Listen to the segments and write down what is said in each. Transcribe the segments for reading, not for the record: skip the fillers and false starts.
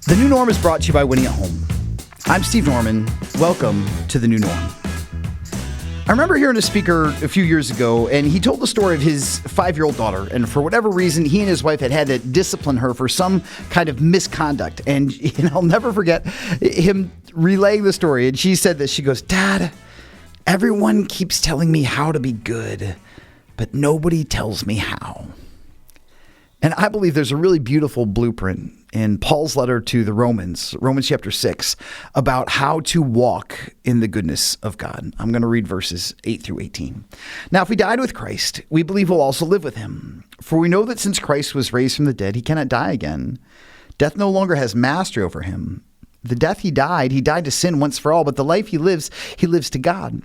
The New Norm is brought to you by Winning at Home. I'm Steve Norman. Welcome to The New Norm. I remember hearing a speaker a few years ago, and he told the story of his 5-year-old daughter. And for whatever reason, he and his wife had to discipline her for some kind of misconduct. And I'll never forget him relaying the story. And she said this. She goes, "Dad, everyone keeps telling me how to be good, but nobody tells me how." And I believe there's a really beautiful blueprint in Paul's letter to the Romans chapter 6, about how to walk in the goodness of God. I'm going to read verses 8 through 18. "Now, if we died with Christ, we believe we'll also live with him. For we know that since Christ was raised from the dead, he cannot die again. Death no longer has mastery over him. The death he died to sin once for all, but the life he lives to God.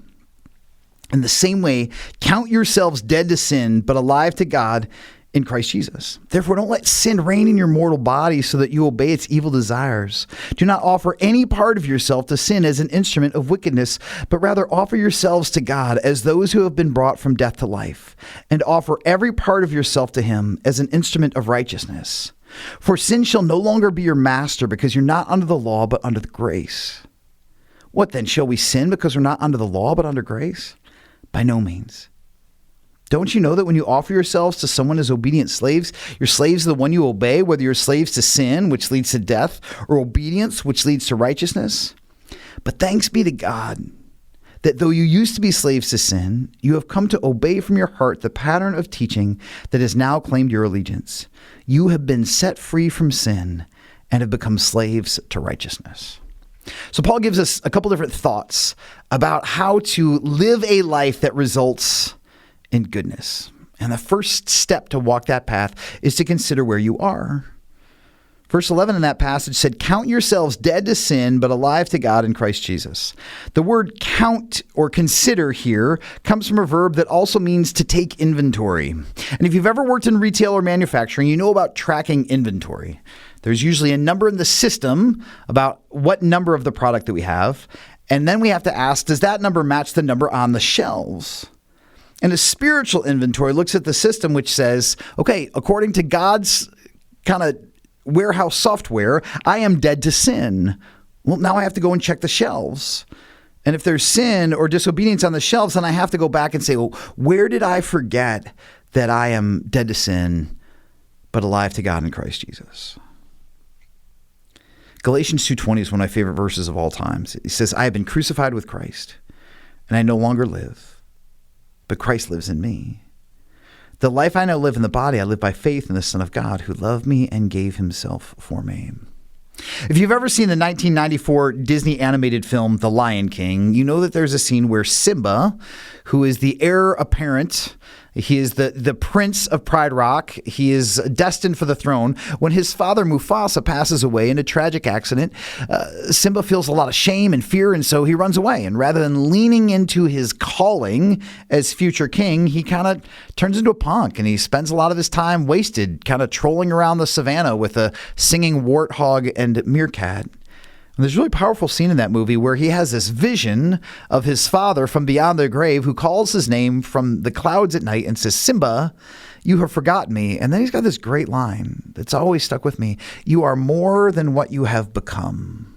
In the same way, count yourselves dead to sin, but alive to God in Christ Jesus. Therefore, don't let sin reign in your mortal body so that you obey its evil desires. Do not offer any part of yourself to sin as an instrument of wickedness, but rather offer yourselves to God as those who have been brought from death to life, and offer every part of yourself to him as an instrument of righteousness. For sin shall no longer be your master, because you're not under the law, but under the grace. What then? Shall we sin because we're not under the law, but under grace? By no means. Don't you know that when you offer yourselves to someone as obedient slaves, your slaves are the one you obey, whether you're slaves to sin, which leads to death, or obedience, which leads to righteousness? But thanks be to God that though you used to be slaves to sin, you have come to obey from your heart the pattern of teaching that has now claimed your allegiance. You have been set free from sin and have become slaves to righteousness." So Paul gives us a couple different thoughts about how to live a life that results in goodness. And the first step to walk that path is to consider where you are. Verse 11 in that passage said, "Count yourselves dead to sin, but alive to God in Christ Jesus." The word count or consider here comes from a verb that also means to take inventory. And if you've ever worked in retail or manufacturing, you know about tracking inventory. There's usually a number in the system about what number of the product that we have. And then we have to ask, does that number match the number on the shelves? And a spiritual inventory looks at the system which says, okay, according to God's kind of warehouse software, I am dead to sin. Well, now I have to go and check the shelves. And if there's sin or disobedience on the shelves, then I have to go back and say, well, where did I forget that I am dead to sin, but alive to God in Christ Jesus? Galatians 2:20 is one of my favorite verses of all times. It says, "I have been crucified with Christ, and I no longer live, but Christ lives in me. The life I now live in the body, I live by faith in the Son of God who loved me and gave himself for me." If you've ever seen the 1994 Disney animated film, The Lion King, you know that there's a scene where Simba, who is the heir apparent, he is the prince of Pride Rock, he is destined for the throne. When his father Mufasa passes away in a tragic accident, Simba feels a lot of shame and fear, and so he runs away. And rather than leaning into his calling as future king, he kind of turns into a punk, and he spends a lot of his time wasted kind of trolling around the savannah with a singing warthog and meerkat. And there's a really powerful scene in that movie where he has this vision of his father from beyond the grave who calls his name from the clouds at night and says, "Simba, you have forgotten me." And then he's got this great line that's always stuck with me. "You are more than what you have become."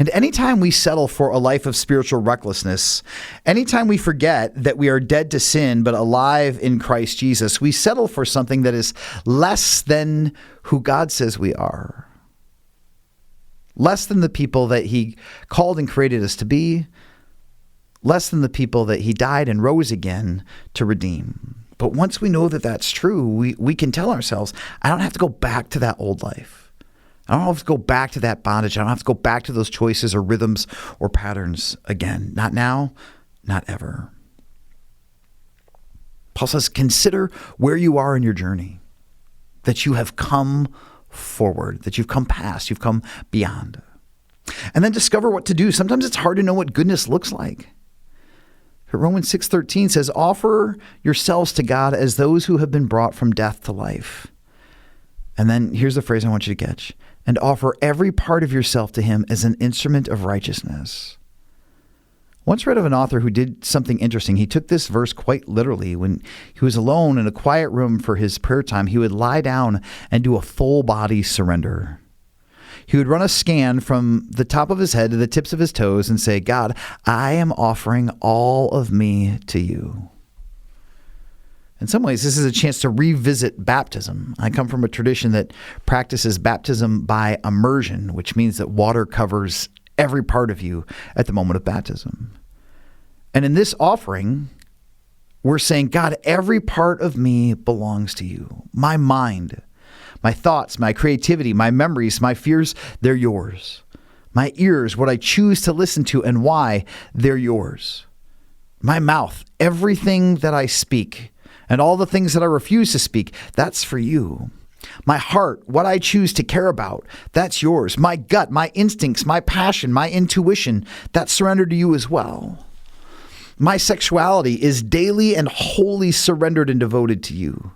And anytime we settle for a life of spiritual recklessness, anytime we forget that we are dead to sin but alive in Christ Jesus, we settle for something that is less than who God says we are. Less than the people that he called and created us to be. Less than the people that he died and rose again to redeem. But once we know that that's true, we can tell ourselves, I don't have to go back to that old life. I don't have to go back to that bondage. I don't have to go back to those choices or rhythms or patterns again. Not now, not ever. Paul says, consider where you are in your journey, that you have come forward, that you've come past, you've come beyond. And then discover what to do. Sometimes it's hard to know what goodness looks like. Romans 6:13 says, offer yourselves to God as those who have been brought from death to life. And then here's the phrase I want you to catch. And offer every part of yourself to him as an instrument of righteousness. Once read of an author who did something interesting. He took this verse quite literally. When he was alone in a quiet room for his prayer time, he would lie down and do a full body surrender. he would run a scan from the top of his head to the tips of his toes and say, God, I am offering all of me to you. In some ways, this is a chance to revisit baptism. I come from a tradition that practices baptism by immersion, which means that water covers every part of you at the moment of baptism. And in this offering, we're saying, God, every part of me belongs to you. My mind, my thoughts, my creativity, my memories, my fears, they're yours. My ears, what I choose to listen to and why, they're yours. My mouth, everything that I speak, and all the things that I refuse to speak, that's for you. My heart, what I choose to care about, that's yours. My gut, my instincts, my passion, my intuition, that's surrendered to you as well. My sexuality is daily and wholly surrendered and devoted to you.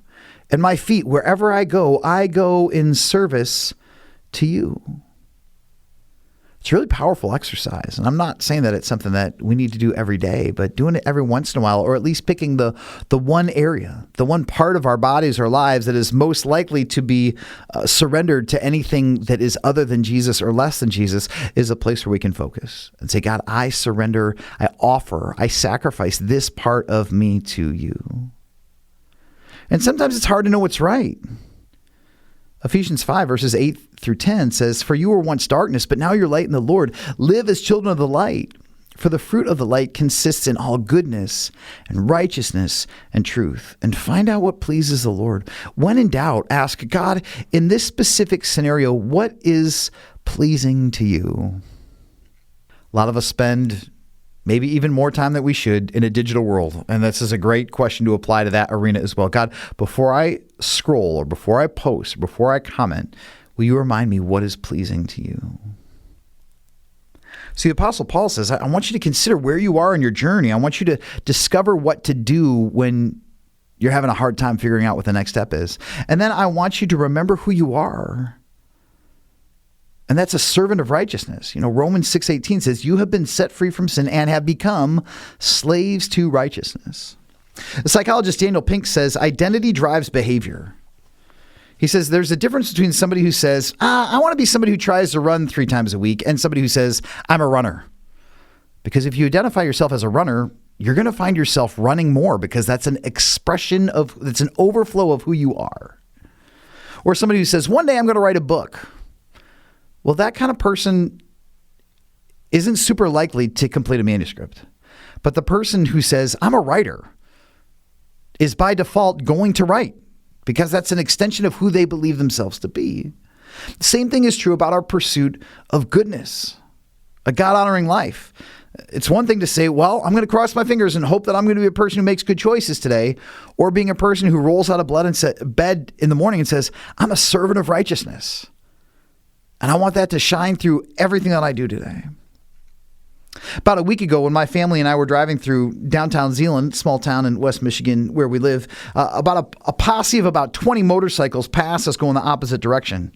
And my feet, wherever I go in service to you. It's a really powerful exercise. And I'm not saying that it's something that we need to do every day, but doing it every once in a while, or at least picking the one area, the one part of our bodies or lives that is most likely to be surrendered to anything that is other than Jesus or less than Jesus, is a place where we can focus and say, God, I surrender, I offer, I sacrifice this part of me to you. And sometimes it's hard to know what's right. Ephesians 5 verses 8 through 10 says, For you were once darkness, but now you're light in the Lord. Live as children of the light. For the fruit of the light consists in all goodness and righteousness and truth. And find out what pleases the Lord. When in doubt, ask God, in this specific scenario, what is pleasing to you? A lot of us spend maybe even more time than we should in a digital world. And this is a great question to apply to that arena as well. God, before I scroll or before I post, or before I comment, will you remind me what is pleasing to you? See, the Apostle Paul says, I want you to consider where you are in your journey. I want you to discover what to do when you're having a hard time figuring out what the next step is. And then I want you to remember who you are. And that's a servant of righteousness. Romans 6:18 says, you have been set free from sin and have become slaves to righteousness. The psychologist Daniel Pink says, identity drives behavior. He says there's a difference between somebody who says, I want to be somebody who tries to run 3 times a week, and somebody who says, I'm a runner. Because if you identify yourself as a runner, you're going to find yourself running more, because that's an expression of, it's an overflow of who you are. Or somebody who says, one day I'm going to write a book. Well, that kind of person isn't super likely to complete a manuscript. But the person who says, I'm a writer, is by default going to write, because that's an extension of who they believe themselves to be. The same thing is true about our pursuit of goodness, a God-honoring life. It's one thing to say, well, I'm going to cross my fingers and hope that I'm going to be a person who makes good choices today, or being a person who rolls out of bed in the morning and says, I'm a servant of righteousness. And I want that to shine through everything that I do today. About a week ago, when my family and I were driving through downtown Zeeland, small town in West Michigan where we live, about a posse of about 20 motorcycles passed us going the opposite direction.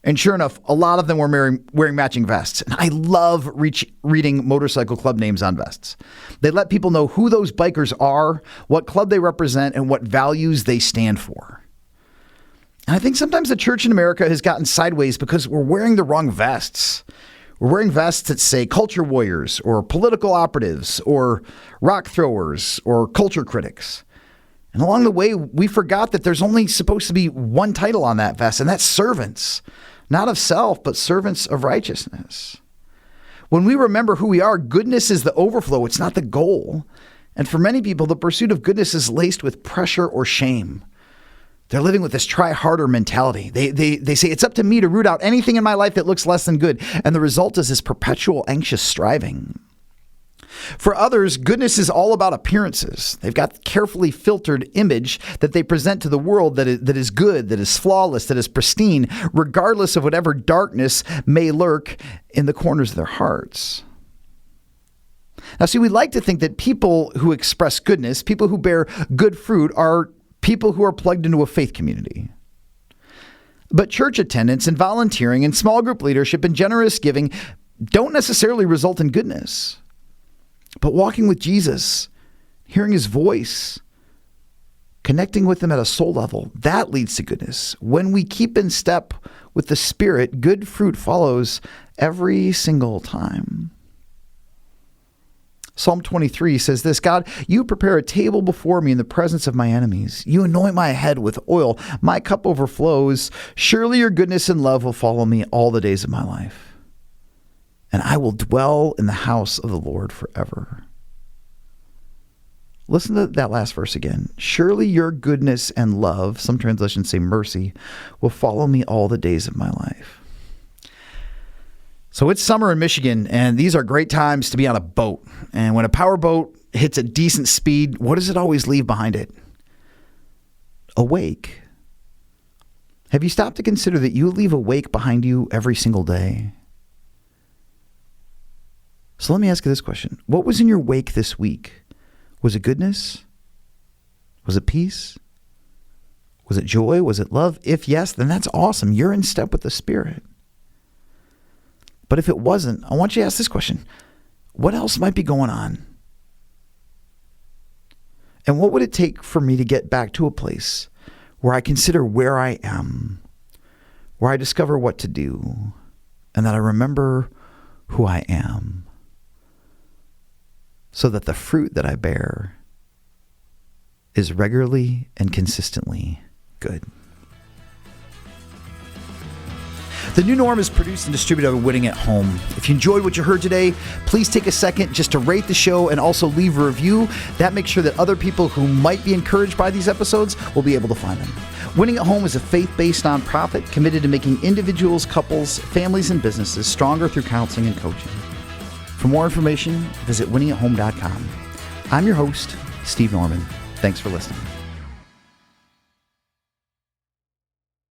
And sure enough, a lot of them were wearing matching vests. And I love reading motorcycle club names on vests. They let people know who those bikers are, what club they represent, and what values they stand for. And I think sometimes the church in America has gotten sideways because we're wearing the wrong vests. We're wearing vests that say culture warriors or political operatives or rock throwers or culture critics. And along the way, we forgot that there's only supposed to be one title on that vest, and that's servants, not of self, but servants of righteousness. When we remember who we are, goodness is the overflow. It's not the goal. And for many people, the pursuit of goodness is laced with pressure or shame. They're living with this try harder mentality. They say, it's up to me to root out anything in my life that looks less than good. And the result is this perpetual anxious striving. For others, goodness is all about appearances. They've got carefully filtered image that they present to the world that is good, that is flawless, that is pristine, regardless of whatever darkness may lurk in the corners of their hearts. Now, see, we like to think that people who express goodness, people who bear good fruit, are people who are plugged into a faith community. But church attendance and volunteering and small group leadership and generous giving don't necessarily result in goodness. But walking with Jesus, hearing his voice, connecting with him at a soul level, that leads to goodness. When we keep in step with the Spirit, good fruit follows every single time. Psalm 23 says this, God, you prepare a table before me in the presence of my enemies. You anoint my head with oil. My cup overflows. Surely your goodness and love will follow me all the days of my life, and I will dwell in the house of the Lord forever. Listen to that last verse again. Surely your goodness and love, some translations say mercy, will follow me all the days of my life. So it's summer in Michigan, and these are great times to be on a boat. And when a power boat hits a decent speed, what does it always leave behind it? A wake. Have you stopped to consider that you leave a wake behind you every single day? So let me ask you this question. What was in your wake this week? Was it goodness? Was it peace? Was it joy? Was it love? If yes, then that's awesome. You're in step with the Spirit. But if it wasn't, I want you to ask this question. What else might be going on? And what would it take for me to get back to a place where I consider where I am, where I discover what to do, and that I remember who I am, so that the fruit that I bear is regularly and consistently good? The New Norm is produced and distributed by Winning at Home. If you enjoyed what you heard today, please take a second just to rate the show and also leave a review. That makes sure that other people who might be encouraged by these episodes will be able to find them. Winning at Home is a faith-based nonprofit committed to making individuals, couples, families, and businesses stronger through counseling and coaching. For more information, visit winningathome.com. I'm your host, Steve Norman. Thanks for listening.